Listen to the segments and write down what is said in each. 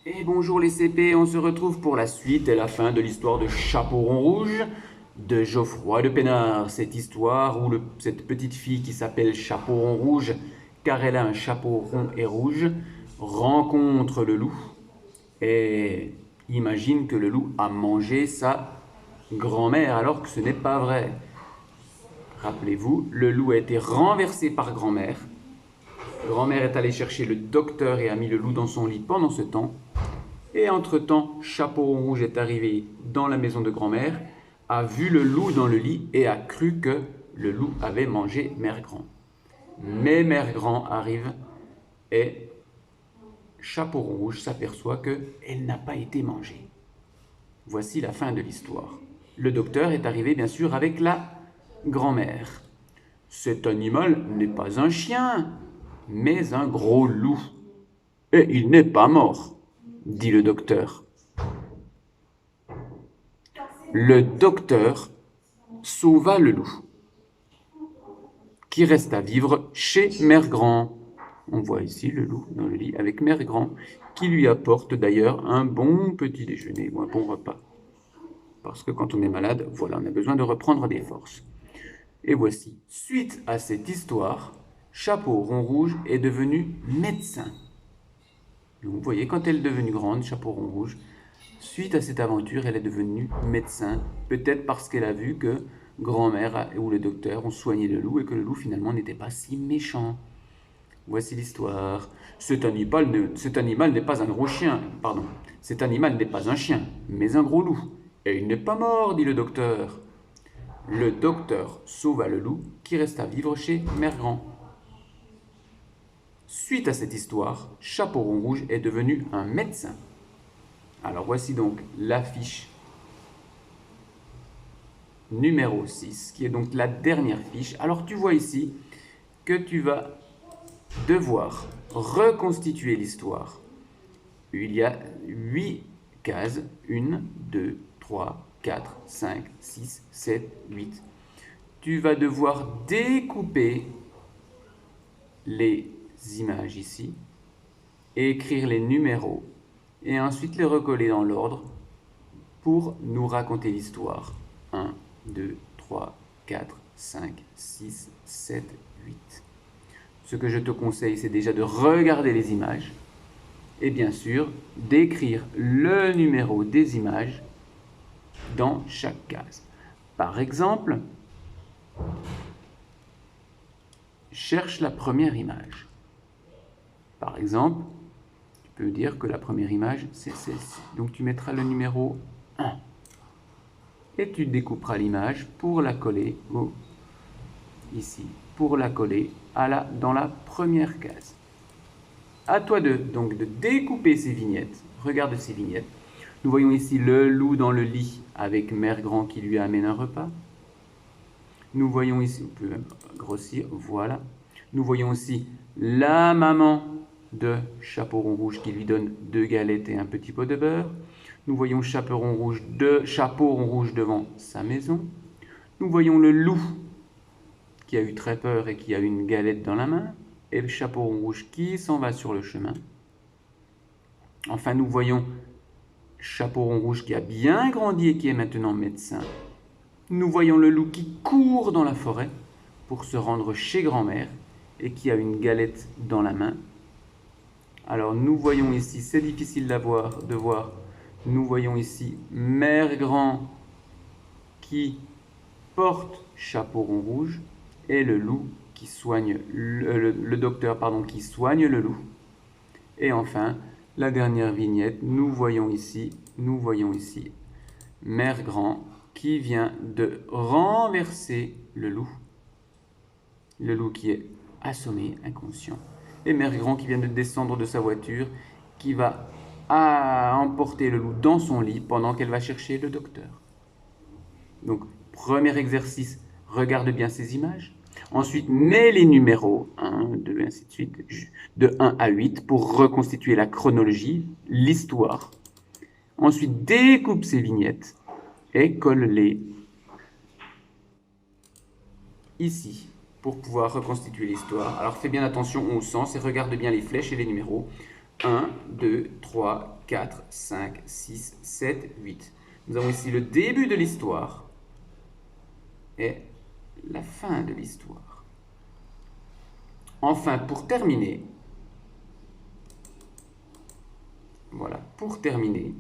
Et bonjour les CP, on se retrouve pour la suite et la fin de l'histoire de Chaperon Rouge de Geoffroy de Pénard. Cette histoire où cette petite fille qui s'appelle Chaperon Rouge, car elle a un chapeau rond et rouge, rencontre le loup et imagine que le loup a mangé sa grand-mère alors que ce n'est pas vrai. Rappelez-vous, le loup a été renversé par grand-mère. Grand-mère est allée chercher le docteur et a mis le loup dans son lit pendant ce temps. Et entre-temps, Chaperon Rouge est arrivé dans la maison de grand-mère, a vu le loup dans le lit et a cru que le loup avait mangé Mère Grand. Mais Mère Grand arrive et Chaperon Rouge s'aperçoit qu'elle n'a pas été mangée. Voici la fin de l'histoire. Le docteur est arrivé bien sûr avec la grand-mère. Cet animal n'est pas un chien, mais un gros loup. Et il n'est pas mort, dit le docteur. Le docteur sauva le loup, qui resta vivre chez Mère Grand. On voit ici le loup dans le lit avec Mère Grand, qui lui apporte d'ailleurs un bon petit déjeuner ou un bon repas. Parce que quand on est malade, voilà, on a besoin de reprendre des forces. Et voici, suite à cette histoire, Chapeau Rond Rouge est devenu médecin. Vous voyez, quand elle est devenue grande, Chapeau Rond Rouge, suite à cette aventure, elle est devenue médecin. Peut-être parce qu'elle a vu que grand-mère ou le docteur ont soigné le loup et que le loup finalement n'était pas si méchant. Voici l'histoire. Cet animal n'est pas un gros chien, pardon. Cet animal n'est pas un chien, mais un gros loup. Et il n'est pas mort, dit le docteur. Le docteur sauva le loup qui resta vivre chez Mère Grand. Suite à cette histoire, Chaperon Rouge est devenu un médecin. Alors voici donc l'affiche numéro 6, qui est donc la dernière fiche. Alors tu vois ici que tu vas devoir reconstituer l'histoire. Il y a 8 cases, 1, 2, 3, 4, 5, 6, 7, 8. Tu vas devoir découper les images ici, et écrire les numéros, et ensuite les recoller dans l'ordre pour nous raconter l'histoire. 1, 2, 3, 4, 5, 6, 7, 8. Ce que je te conseille, c'est déjà de regarder les images et bien sûr d'écrire le numéro des images dans chaque case. Par exemple, cherche la première image. Par exemple, tu peux dire que la première image, c'est celle-ci. Donc tu mettras le numéro 1. Et tu découperas l'image pour la coller ici, pour la coller dans la première case. À toi donc de découper ces vignettes. Regarde ces vignettes. Nous voyons ici le loup dans le lit avec Mère Grand qui lui amène un repas. Nous voyons ici, on peut grossir, voilà. Nous voyons aussi la maman de Chaperon Rouge qui lui donne 2 galettes et un petit pot de beurre. Nous voyons Chaperon Rouge devant sa maison. Nous voyons le loup qui a eu très peur et qui a une galette dans la main. Et le Chaperon Rouge qui s'en va sur le chemin. Enfin, nous voyons Chaperon Rouge qui a bien grandi et qui est maintenant médecin. Nous voyons le loup qui court dans la forêt pour se rendre chez grand-mère et qui a une galette dans la main. Alors nous voyons ici, c'est difficile de voir, nous voyons ici Mère Grand qui porte Chaperon Rouge et le loup qui soigne, le docteur qui soigne le loup. Et enfin, la dernière vignette, nous voyons ici Mère Grand qui vient de renverser le loup qui est assommé, inconscient, et Mère Grand qui vient de descendre de sa voiture, qui va emporter le loup dans son lit pendant qu'elle va chercher le docteur. Donc, premier exercice, regarde bien ces images. Ensuite, mets les numéros 1, 2, ainsi de suite, de 1 à 8 pour reconstituer la chronologie, l'histoire. Ensuite, découpe ces vignettes et colle-les ici pour pouvoir reconstituer l'histoire. Alors fais bien attention au sens et regarde bien les flèches et les numéros. 1, 2, 3, 4, 5, 6, 7, 8. Nous avons ici le début de l'histoire et la fin de l'histoire. Enfin, pour terminer, voilà, pour terminer,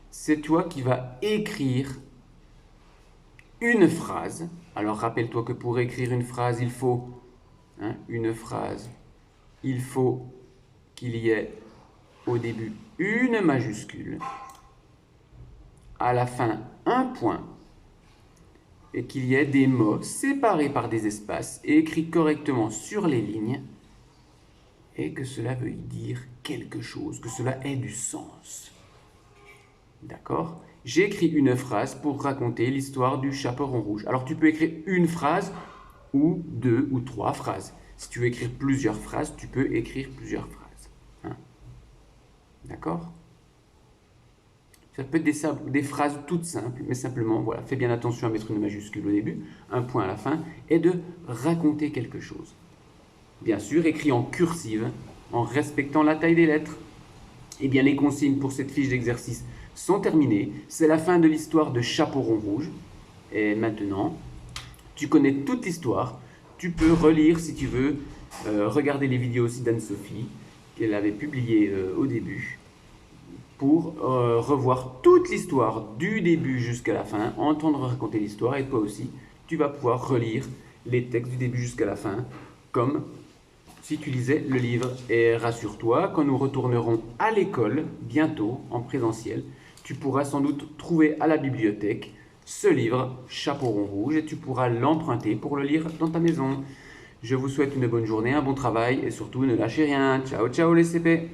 c'est toi qui vas écrire une phrase. Alors rappelle-toi que pour écrire une phrase, il faut il faut qu'il y ait au début une majuscule, à la fin un point, et qu'il y ait des mots séparés par des espaces et écrits correctement sur les lignes, et que cela veuille dire quelque chose, que cela ait du sens. D'accord? J'ai écrit une phrase pour raconter l'histoire du chaperon rouge. Alors tu peux écrire une phrase ou 2 ou 3 phrases. Si tu veux écrire plusieurs phrases, tu peux écrire plusieurs phrases. Hein? D'accord? Ça peut être des phrases toutes simples, mais simplement, voilà, fais bien attention à mettre une majuscule au début, un point à la fin, et de raconter quelque chose. Bien sûr, écrit en cursive, en respectant la taille des lettres. Eh bien, les consignes pour cette fiche d'exercice sont terminées. C'est la fin de l'histoire de Chaperon Rouge. Et maintenant, tu connais toute l'histoire. Tu peux relire si tu veux, regarder les vidéos aussi d'Anne-Sophie, qu'elle avait publiées au début, pour revoir toute l'histoire du début jusqu'à la fin, entendre raconter l'histoire, et toi aussi, tu vas pouvoir relire les textes du début jusqu'à la fin, comme si tu lisais le livre. Et rassure-toi, quand nous retournerons à l'école, bientôt, en présentiel, tu pourras sans doute trouver à la bibliothèque ce livre, Chaperon Rouge, et tu pourras l'emprunter pour le lire dans ta maison. Je vous souhaite une bonne journée, un bon travail, et surtout ne lâchez rien. Ciao, ciao les CP!